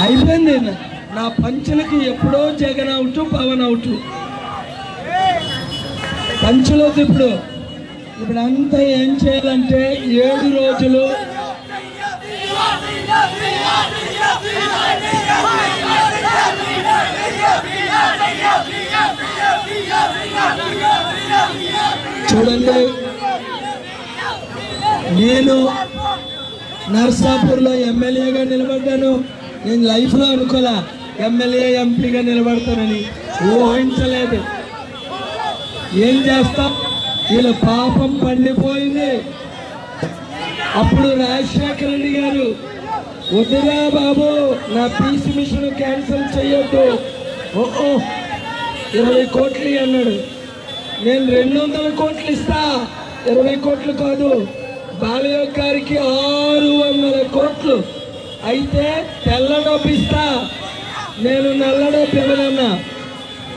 అయిపోయింది. నా పంచులకి ఎప్పుడో జగన్ అవుట్, పవన్ అవుట్. పంచులో ఇప్పుడు అంతా ఏం చేయాలంటే 7 రోజులు చూడండి. నేను నర్సాపూర్లో ఎమ్మెల్యేగా నిలబడ్డాను. నేను లైఫ్లో అనుకోలే ఎమ్మెల్యే ఎంపీగా నిలబడతానని, ఊహించలేదు. ఏం చేస్తాం, వీళ్ళ పాపం పండిపోయింది. అప్పుడు రాజశేఖర రెడ్డి గారు వద్దురా బాబు నా పీసీ మిషన్ క్యాన్సిల్ చేయొద్దు, 20 కోట్లు అన్నాడు. నేను 200 కోట్లు ఇస్తా, 20 కోట్లు కాదు. బాలయోగ్ గారికి 600 కోట్లు అయితే తెల్ల డబ్బు ఇస్తా, నేను నల్ల డబ్బు ఇవ్వనన్నా.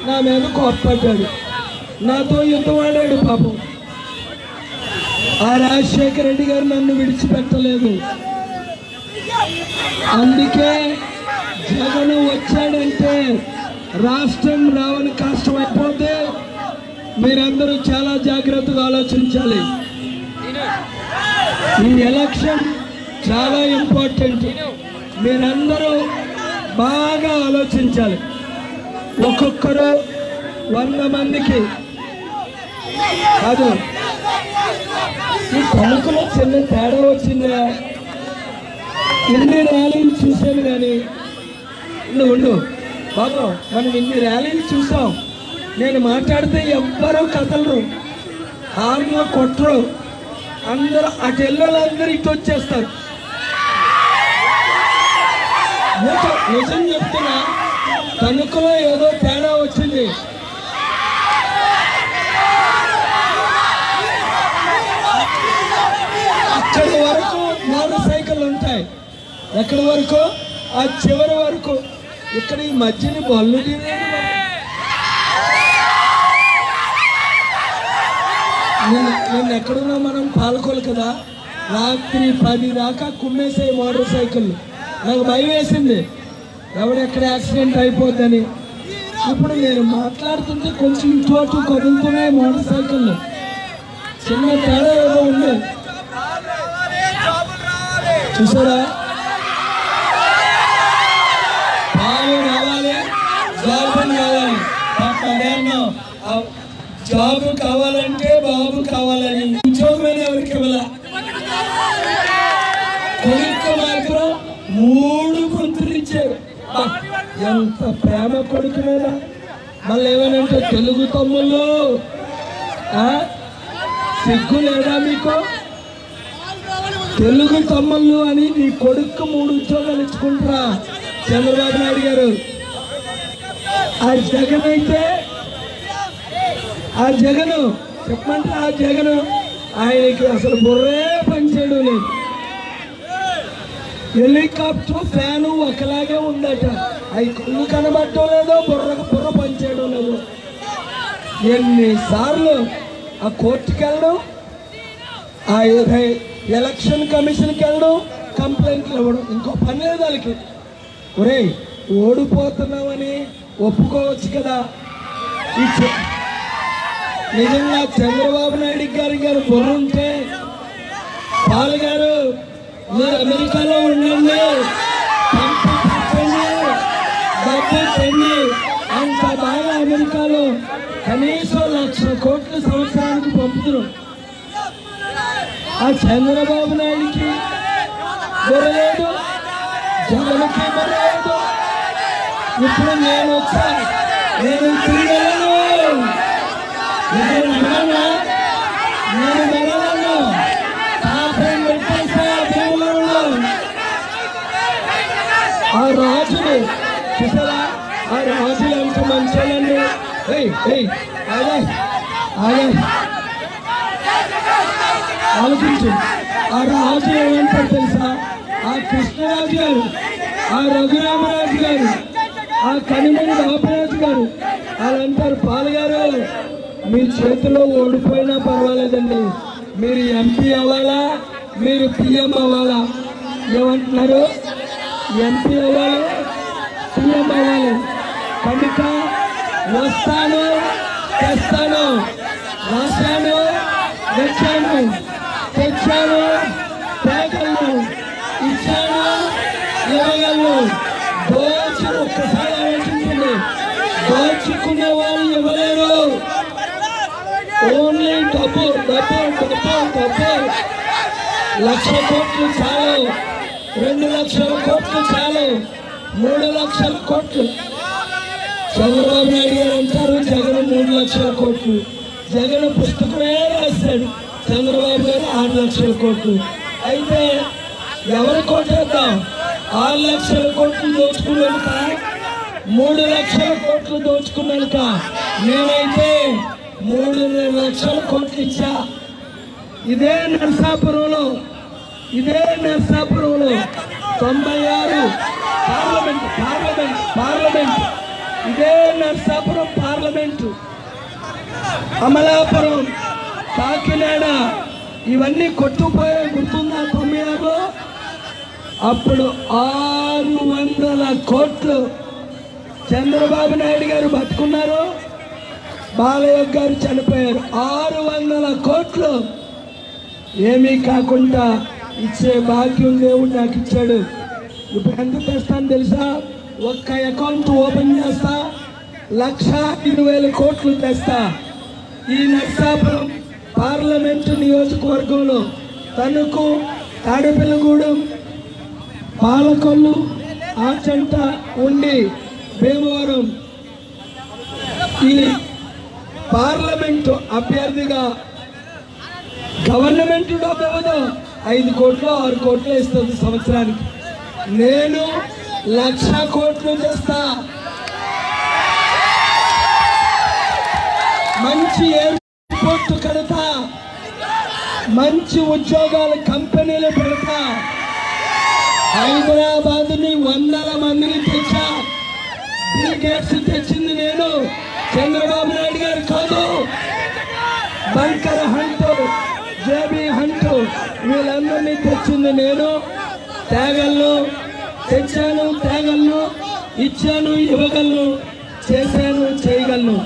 నా మీద కోప్పడ్డాడు, నాతో యుద్ధం ఆడాడు పాపం. ఆ రాజశేఖర రెడ్డి గారు నన్ను విడిచిపెట్టలేదు. అందుకే జగన్ వచ్చాడంటే రాష్ట్రం రావని కష్టమైపోతే మీరందరూ చాలా జాగ్రత్తగా ఆలోచించాలి. ఈ ఎలక్షన్ చాలా ఇంపార్టెంట్. మీరందరూ బాగా ఆలోచించాలి. ఒక్కొక్కరు 100 మందికి కాదు. ఈ తణుకులో చిన్న తేడా వచ్చిందా? ఇన్ని ర్యాలీలు చూశాను కానీ ఉండు బాబు, మనం ఇన్ని ర్యాలీలు చూసాం. నేను మాట్లాడితే ఎవ్వరూ కదలరు, హార్లో కొట్టరు. అందరూ అటు వెళ్ళాలందరూ ఇటు వచ్చేస్తారు. నిజం చెప్తున్నా, తణుకులో ఏదో తేడా వచ్చింది. అక్కడి వరకు మోటార్ సైకిల్ ఉంటాయి, ఎక్కడి వరకు ఆ చివరి వరకు. ఇక్కడ ఈ మధ్యని బళ్ళు నేను ఎక్కడున్నా, మనం పాలకోలు కదా, రాత్రి 10 దాకా కుమ్మేసే మోటార్ సైకిల్. నాకు భయం వేసింది, ఎవడెక్కడ యాక్సిడెంట్ అయిపోద్దని. ఇప్పుడు నేను మాట్లాడుతుంటే కొంచెం ఇటు అటు కదులుతున్నాయి మోటార్ సైకిల్. చిన్న తేడా ఏదో ఉంది, చూసారా? బాబు కావాలి, జాబ్ కావాలి. జాబ్ కావాలంటే బాబు కావాలని ఉద్యోగమైన ఎవరికి ఇవ్వాల. కొడుకు మాత్రం 3 గుంతులు ఇచ్చారు. ఎంత ప్రేమ కొడుకు మీద. మళ్ళీ ఏమనంటే తెలుగు తమ్ముళ్ళు సిగ్గు లేదా మీకు? తెలుగు తమ్ముళ్ళు అని నీ కొడుకు 3 ఉద్యోగాలు ఇచ్చుకుంటారా? చంద్రబాబు నాయుడు గారు. ఆ జగన్ అయితే, ఆ జగను చెప్పమంటే, ఆ జగను ఆయనకి అసలు బుర్రే పనిచేయడం లేదు. హెలికాప్టర్ ఫ్యాను ఒకలాగే ఉందట, అవి కళ్ళు కనబడటం లేదో, బుర్ర పనిచేయడం లేదు. ఎన్నిసార్లు ఆ కోర్టుకి వెళ్ళడం, ఆ ఎలక్షన్ కమిషన్కి వెళ్ళడం, కంప్లైంట్లు ఇవ్వడం, ఇంకో పని లేదు వాళ్ళకి. ఒరే ఓడిపోతున్నామని ఒప్పుకోవచ్చు కదా. నిజంగా చంద్రబాబు నాయుడు గారు బుర్ర ఉంటే, పాల్ గారు మీరు అమెరికాలో ఉండండి, డబ్బు చెంది అంత బాగా అమెరికాలో కనీసం 1,00,000 కోట్లు సంవత్సరానికి పంపుతున్నారు. ఆ చంద్రబాబు నాయుడికి బుర్రలేదు, జగన్కి బుర్రలేదు. ఇప్పుడు నేను వచ్చా, నేను తిరిగలను, నేను మెరలను, కాపురం పెట్టేసా దేవుళ్ళు. ఆ రాజులు చూసారా? ఆ రాజులు ఎంత మంచోళ్ళండి. ఆలోచించు. ఆ రాజు ఏమంటారు తెలుసా? ఆ కృష్ణరాజు గారు, ఆ రఘురామరాజు గారు, ఆ కనిమణి బాపరాజు గారు వాళ్ళంటారు, పాల్ గారు మీ చేతిలో ఓడిపోయినా పర్వాలేదండి, మీరు ఎంపీ అవ్వాలా, మీరు పిఎం అవ్వాలా. ఏమంటున్నారు? ఎంపీ అవ్వాలి, సీఎం అవ్వాలి. కనుక వస్తాను, తెస్తాను, రాశాను, తెచ్చాను, తేగలను, ఇచ్చాను, ఇవ్వగలను. ఒక్కసారి ఆలోచించండి, దోచుకునే వాళ్ళు ఇవ్వలేరు. ఓన్లీ డబ్బు. 1,00,000 కోట్లు చాలు, 2,00,000 కోట్లు చాలు, 3,00,000 కోట్లు. చంద్రబాబు నాయుడు గారు అంటారు జగన్ 3,00,000 కోట్లు. జగన్ పుస్తకమే రాశాడు, చంద్రబాబు గారు 6,00,000 కోట్లు. అయితే ఎవరు కోటేద్దాం? 6,00,000 కోట్లు దోచుకున్నాక, 3,00,000 కోట్లు దోచుకున్నాక నేనైతే 3,00,000 కోట్లు ఇచ్చా. ఇదే నరసాపురంలో 96 పార్లమెంట్ ఇదే నరసాపురం పార్లమెంటు, అమలాపురం, కాకినాడ ఇవన్నీ కొట్టుకుపోయే గుర్తుందా? 96లో అప్పుడు 600 కోట్లు చంద్రబాబు నాయుడు గారు బతుకున్నారు, బాలయ్య గారు చనిపోయారు. 600 కోట్లు ఏమీ కాకుండా ఇచ్చే భాగ్యం దేవుడు నాకు ఇచ్చాడు. ఇప్పుడు ఎంత తెస్తాను తెలుసా? ఒక్క అకౌంట్ ఓపెన్ చేస్తా, 1,05,000 కోట్లు తెస్తా. ఈ నర్సాపురం పార్లమెంటు నియోజకవర్గంలో తణుకు, తాడేపల్లిగూడెం, పాలకొల్లు, ఆచంట, ఉండి, భీమవరం ఈ పార్లమెంటు అభ్యర్థిగా గవర్నమెంట్ డబ్బు ఇవ్వదు, 5 కోట్లు 6 కోట్లు ఇస్తుంది సంవత్సరానికి. నేను 1,00,000 కోట్లు తెస్తా. మంచి ఎయిర్పోర్ట్ కడతా, మంచి ఉద్యోగాల కంపెనీలు పెడతా. హైదరాబాద్ని 100 మందిని తెచ్చా. బిల్ గేట్స్ తెచ్చింది నేను, చంద్రబాబు నాయుడు గారు కాదు. బంకర్ హంటు, జేబీ హంటు వీళ్ళందరినీ తెచ్చింది నేను. తేగలను, తెచ్చాను, తేగలను, ఇచ్చాను, ఇవ్వగలను, చేశాను, చేయగలను.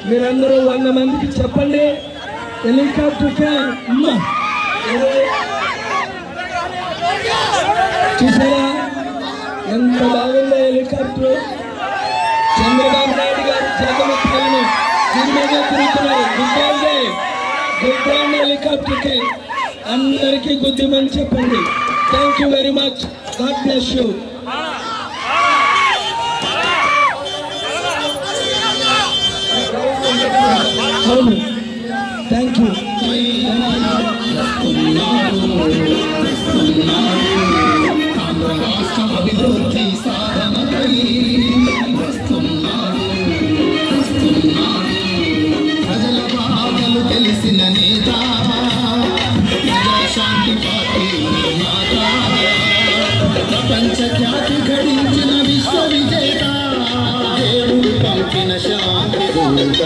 మీరందరూ 100 మందికి చెప్పండి. హెలికాప్టర్కే చూసారా ఎంత బాగుందో హెలికాప్టర్. చంద్రబాబు నాయుడు గారు జగన్ పాలన దీని మీద తిరుగుతున్నారు. గుద్దండి హెలికాప్టర్కి, అందరికీ గుద్దిమని చెప్పండి. Thank you very much. God bless you. అవును, థ్యాంక్ యూ. ప్రజల బాధలు తెలిసిన నేత, శాంతి పార్టీ ప్రపంచ ఖ్యాతి గడించిన విశ్వ విజేత, దేవుడు పంపిన శాంతి దూత.